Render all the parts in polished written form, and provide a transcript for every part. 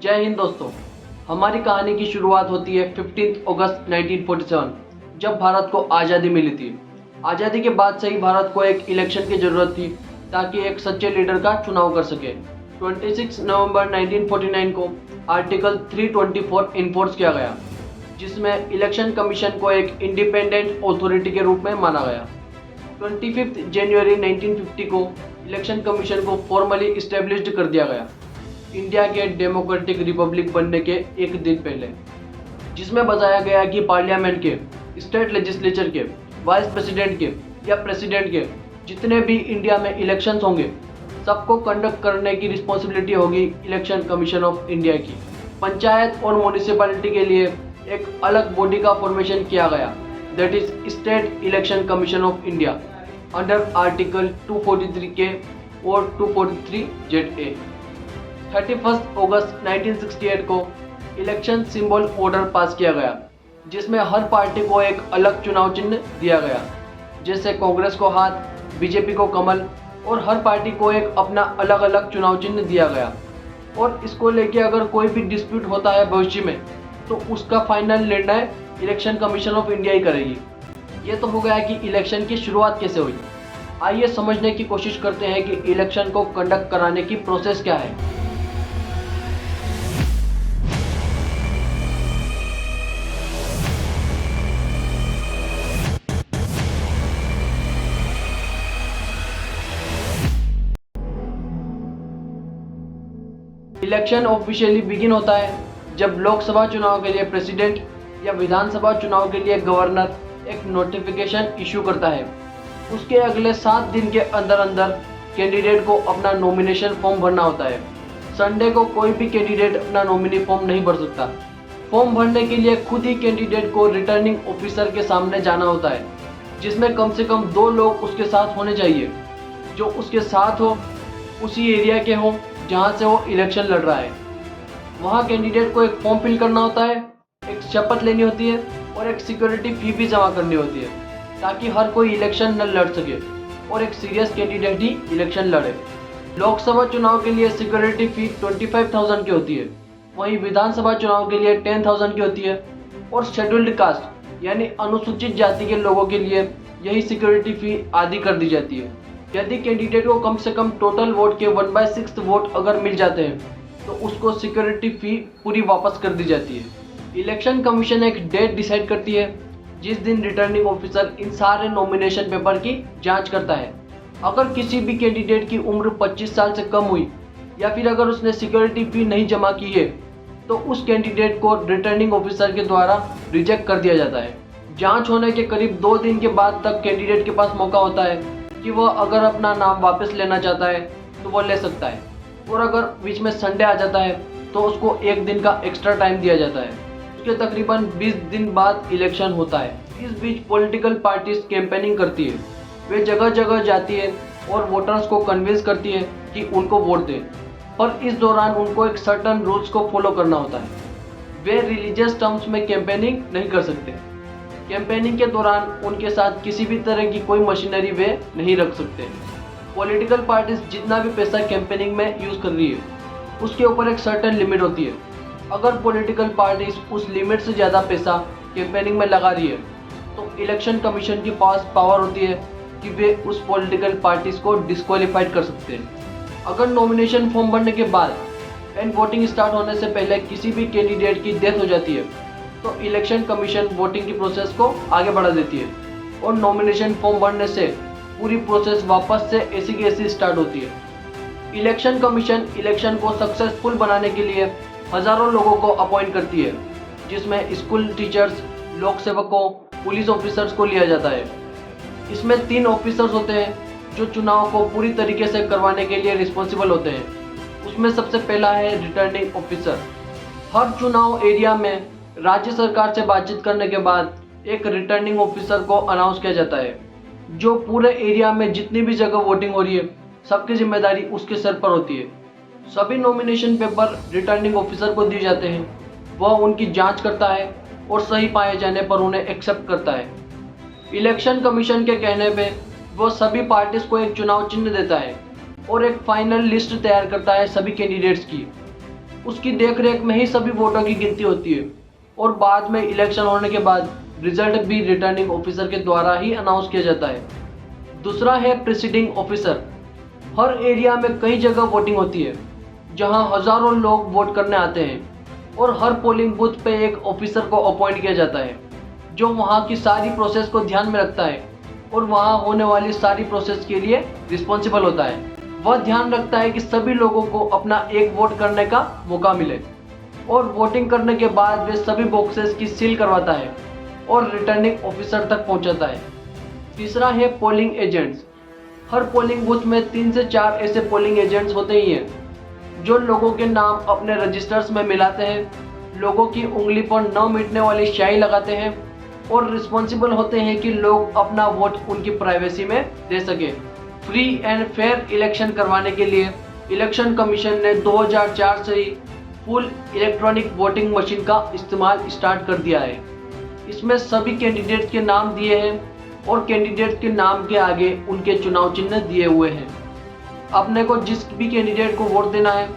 जय हिंद दोस्तों। हमारी कहानी की शुरुआत होती है 15 अगस्त 1947 जब भारत को आज़ादी मिली थी। आज़ादी के बाद से ही भारत को एक इलेक्शन की ज़रूरत थी ताकि एक सच्चे लीडर का चुनाव कर सके। 26 नवंबर 1949 को आर्टिकल 324 इन्फोर्स किया गया, जिसमें इलेक्शन कमीशन को एक इंडिपेंडेंट अथॉरिटी के रूप में माना गया। 25 जनवरी 1950 को इलेक्शन कमीशन को फॉर्मली इस्टेब्लिश्ड कर दिया गया, इंडिया के डेमोक्रेटिक रिपब्लिक बनने के एक दिन पहले, जिसमें बताया गया कि पार्लियामेंट के, स्टेट लेजिस्लेचर के, वाइस प्रेसिडेंट के या प्रेसिडेंट के जितने भी इंडिया में इलेक्शंस होंगे, सबको कंडक्ट करने की रिस्पॉन्सिबिलिटी होगी इलेक्शन कमीशन ऑफ इंडिया की। पंचायत और म्यूनिसिपैलिटी के लिए एक अलग बॉडी का फॉर्मेशन किया गया, that is state election commission of India under article 243 के और 243 ZA। 31 अगस्त 1968 को इलेक्शन सिंबल ऑर्डर पास किया गया, जिसमें हर पार्टी को एक अलग चुनाव चिन्ह दिया गया, जैसे कांग्रेस को हाथ, बीजेपी को कमल, और हर पार्टी को एक अपना अलग अलग चुनाव चिन्ह दिया गया। और इसको लेके अगर कोई भी डिस्प्यूट होता है भविष्य में, तो उसका फाइनल निर्णय इलेक्शन कमीशन ऑफ इंडिया ही करेगी। ये तो हो गया कि इलेक्शन की शुरुआत कैसे हुई। आइए समझने की कोशिश करते हैं कि इलेक्शन को कंडक्ट कराने की प्रोसेस क्या है। इलेक्शन ऑफिशियली बिगिन होता है जब लोकसभा चुनाव के लिए प्रेसिडेंट या विधानसभा चुनाव के लिए गवर्नर एक नोटिफिकेशन इशू करता है। उसके अगले 7 दिन के अंदर अंदर कैंडिडेट को अपना नॉमिनेशन फॉर्म भरना होता है। संडे को कोई भी कैंडिडेट अपना नॉमिनी फॉर्म नहीं भर सकता। फॉर्म भरने के लिए खुद ही कैंडिडेट को रिटर्निंग ऑफिसर के सामने जाना होता है, जिसमें कम से कम 2 लोग उसके साथ होने चाहिए, जो उसके साथ हो उसी एरिया के हों जहां से वो इलेक्शन लड़ रहा है। वहां कैंडिडेट को एक फॉर्म फिल करना होता है, एक शपथ लेनी होती है और एक सिक्योरिटी फी भी जमा करनी होती है, ताकि हर कोई इलेक्शन न लड़ सके और एक सीरियस कैंडिडेट ही इलेक्शन लड़े। लोकसभा चुनाव के लिए सिक्योरिटी फी 25,000 की होती है, वहीं विधानसभा चुनाव के लिए 10,000 की होती है, और शेड्यूल्ड कास्ट यानी अनुसूचित जाति के लोगों के लिए यही सिक्योरिटी फी आधी कर दी जाती है। यदि कैंडिडेट को कम से कम टोटल वोट के 1/6 वोट अगर मिल जाते हैं, तो उसको सिक्योरिटी फी पूरी वापस कर दी जाती है। इलेक्शन कमीशन एक डेट डिसाइड करती है जिस दिन रिटर्निंग ऑफिसर इन सारे नॉमिनेशन पेपर की जांच करता है। अगर किसी भी कैंडिडेट की उम्र 25 साल से कम हुई या फिर अगर उसने सिक्योरिटी फी नहीं जमा की है, तो उस कैंडिडेट को रिटर्निंग ऑफिसर के द्वारा रिजेक्ट कर दिया जाता है। जांच होने के करीब 2 दिन के बाद तक कैंडिडेट के पास मौका होता है कि वह अगर अपना नाम वापस लेना चाहता है तो वह ले सकता है, और अगर बीच में संडे आ जाता है तो उसको 1 दिन का एक्स्ट्रा टाइम दिया जाता है। उसके तकरीबन 20 दिन बाद इलेक्शन होता है। इस बीच पॉलिटिकल पार्टीज कैंपेनिंग करती है, वे जगह जगह जाती है और वोटर्स को कन्विंस करती है कि उनको वोट दें, पर इस दौरान उनको एक सर्टन रूल्स को फॉलो करना होता है। वे रिलीजियस टर्म्स में कैंपेनिंग नहीं कर सकते। कैंपेनिंग के दौरान उनके साथ किसी भी तरह की कोई मशीनरी वे नहीं रख सकते। पॉलिटिकल पार्टीज जितना भी पैसा कैंपेनिंग में यूज़ कर रही है, उसके ऊपर एक सर्टेन लिमिट होती है। अगर पॉलिटिकल पार्टीज उस लिमिट से ज़्यादा पैसा कैंपेनिंग में लगा रही है, तो इलेक्शन कमीशन के पास पावर होती है कि वे उस पॉलिटिकल पार्टीज को डिस्क्वालीफाइड कर सकते हैं। अगर नॉमिनेशन फॉर्म भरने के बाद एंड वोटिंग स्टार्ट होने से पहले किसी भी कैंडिडेट की डेथ हो जाती है, तो इलेक्शन कमीशन वोटिंग की प्रोसेस को आगे बढ़ा देती है और नॉमिनेशन फॉर्म भरने से पूरी प्रोसेस वापस से ऐसी की ऐसी स्टार्ट होती है। इलेक्शन कमीशन इलेक्शन को सक्सेसफुल बनाने के लिए हज़ारों लोगों को अपॉइंट करती है, जिसमें स्कूल टीचर्स, लोक सेवकों, पुलिस ऑफिसर्स को लिया जाता है। इसमें 3 ऑफिसर्स होते हैं जो चुनाव को पूरी तरीके से करवाने के लिए रिस्पॉन्सिबल होते हैं। उसमें सबसे पहला है रिटर्निंग ऑफिसर। हर चुनाव एरिया में राज्य सरकार से बातचीत करने के बाद एक रिटर्निंग ऑफिसर को अनाउंस किया जाता है, जो पूरे एरिया में जितनी भी जगह वोटिंग हो रही है, सबकी जिम्मेदारी उसके सर पर होती है। सभी नॉमिनेशन पेपर रिटर्निंग ऑफिसर को दिए जाते हैं, वह उनकी जांच करता है और सही पाए जाने पर उन्हें एक्सेप्ट करता है। इलेक्शन कमीशन के कहने पे वह सभी पार्टीज को एक चुनाव चिन्ह देता है और एक फाइनल लिस्ट तैयार करता है सभी कैंडिडेट्स की। उसकी देखरेख में ही सभी वोटों की गिनती होती है और बाद में इलेक्शन होने के बाद रिजल्ट भी रिटर्निंग ऑफिसर के द्वारा ही अनाउंस किया जाता है। दूसरा है प्रिसाइडिंग ऑफिसर। हर एरिया में कई जगह वोटिंग होती है जहां हजारों लोग वोट करने आते हैं और हर पोलिंग बूथ पे एक ऑफिसर को अपॉइंट किया जाता है जो वहां की सारी प्रोसेस को ध्यान में रखता है और वहां होने वाली सारी प्रोसेस के लिए रिस्पॉन्सिबल होता है। वह ध्यान रखता है कि सभी लोगों को अपना एक वोट करने का मौका मिले और वोटिंग करने के बाद वे सभी बॉक्सेस की सील करवाता है और रिटर्निंग ऑफिसर तक पहुंचाता है। तीसरा है पोलिंग एजेंट्स। हर पोलिंग बूथ में 3 से 4 ऐसे पोलिंग एजेंट्स होते ही हैं जो लोगों के नाम अपने रजिस्टर्स में मिलाते हैं, लोगों की उंगली पर न मिटने वाली स्याही लगाते हैं और रिस्पॉन्सिबल होते हैं कि लोग अपना वोट उनकी प्राइवेसी में दे सके। फ्री एंड फेयर इलेक्शन करवाने के लिए इलेक्शन कमीशन ने 2004 से ही फुल इलेक्ट्रॉनिक वोटिंग मशीन का इस्तेमाल स्टार्ट कर दिया है। इसमें सभी कैंडिडेट के नाम दिए हैं और कैंडिडेट के नाम के आगे उनके चुनाव चिन्ह दिए हुए हैं। अपने को जिस भी कैंडिडेट को वोट देना है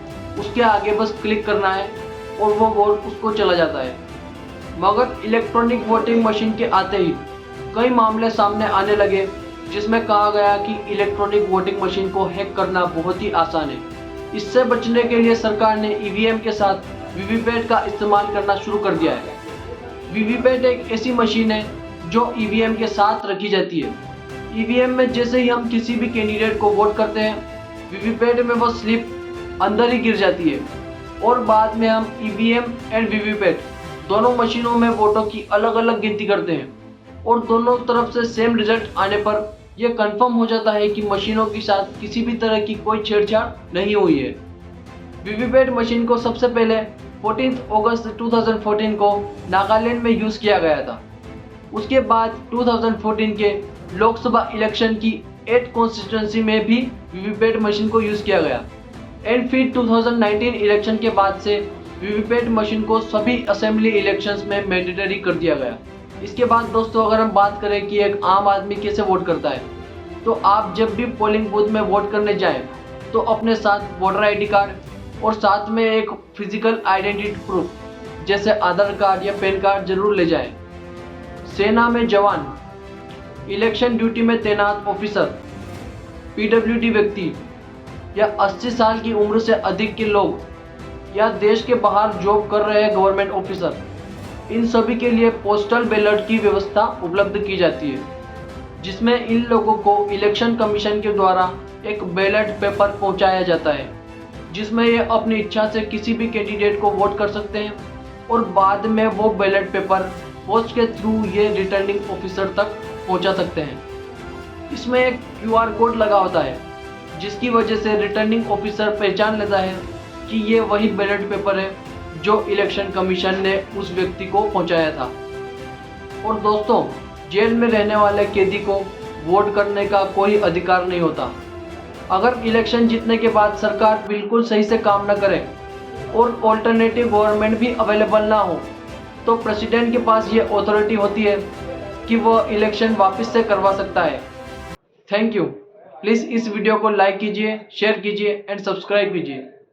उसके आगे बस क्लिक करना है और वो वोट उसको चला जाता है। मगर इलेक्ट्रॉनिक वोटिंग मशीन के आते ही कई मामले सामने आने लगे जिसमें कहा गया कि इलेक्ट्रॉनिक वोटिंग मशीन को हैक करना बहुत ही आसान है। इससे बचने के लिए सरकार ने ईवीएम के साथ वीवीपैट का इस्तेमाल करना शुरू कर दिया है। वीवीपैट एक ऐसी मशीन है जो ईवीएम के साथ रखी जाती है। ईवीएम में जैसे ही हम किसी भी कैंडिडेट को वोट करते हैं, वीवीपैट में वो स्लिप अंदर ही गिर जाती है और बाद में हम ईवीएम एंड वीवीपैट दोनों मशीनों में वोटों की अलग अलग गिनती करते हैं और दोनों तरफ से सेम रिजल्ट आने पर यह कंफर्म हो जाता है कि मशीनों के साथ किसी भी तरह की कोई छेड़छाड़ नहीं हुई है। वीवीपैट मशीन को सबसे पहले 14 अगस्त 2014 को नागालैंड में यूज़ किया गया था। उसके बाद 2014 के लोकसभा इलेक्शन की 8 कॉन्स्टिट्यूंसी में भी वीवीपैट मशीन को यूज़ किया गया एंड फिर 2019 इलेक्शन के बाद से वीवीपैट मशीन को सभी असेंबली इलेक्शंस में मैंडेटरी कर दिया गया। इसके बाद दोस्तों अगर हम बात करें कि एक आम आदमी कैसे वोट करता है, तो आप जब भी पोलिंग बूथ में वोट करने जाएं तो अपने साथ वोटर आईडी कार्ड और साथ में एक फिजिकल आइडेंटिटी प्रूफ जैसे आधार कार्ड या पैन कार्ड जरूर ले जाएं। सेना में जवान, इलेक्शन ड्यूटी में तैनात ऑफिसर, पीडब्ल्यूडी व्यक्ति या 80 साल की उम्र से अधिक के लोग या देश के बाहर जॉब कर रहे गवर्नमेंट ऑफिसर, इन सभी के लिए पोस्टल बैलेट की व्यवस्था उपलब्ध की जाती है जिसमें इन लोगों को इलेक्शन कमीशन के द्वारा एक बैलेट पेपर पहुंचाया जाता है जिसमें ये अपनी इच्छा से किसी भी कैंडिडेट को वोट कर सकते हैं और बाद में वो बैलेट पेपर पोस्ट के थ्रू ये रिटर्निंग ऑफिसर तक पहुंचा सकते हैं। इसमें एक QR कोड लगा होता है जिसकी वजह से रिटर्निंग ऑफिसर पहचान लेता है कि ये वही बैलेट पेपर है जो इलेक्शन कमीशन ने उस व्यक्ति को पहुंचाया था। और दोस्तों जेल में रहने वाले कैदी को वोट करने का कोई अधिकार नहीं होता। अगर इलेक्शन जीतने के बाद सरकार बिल्कुल सही से काम न करे और ऑल्टरनेटिव गवर्नमेंट भी अवेलेबल ना हो तो प्रेसिडेंट के पास ये अथॉरिटी होती है कि वह इलेक्शन वापस से करवा सकता है। Thank you. प्लीज़ इस वीडियो को लाइक कीजिए, शेयर कीजिए एंड सब्सक्राइब कीजिए।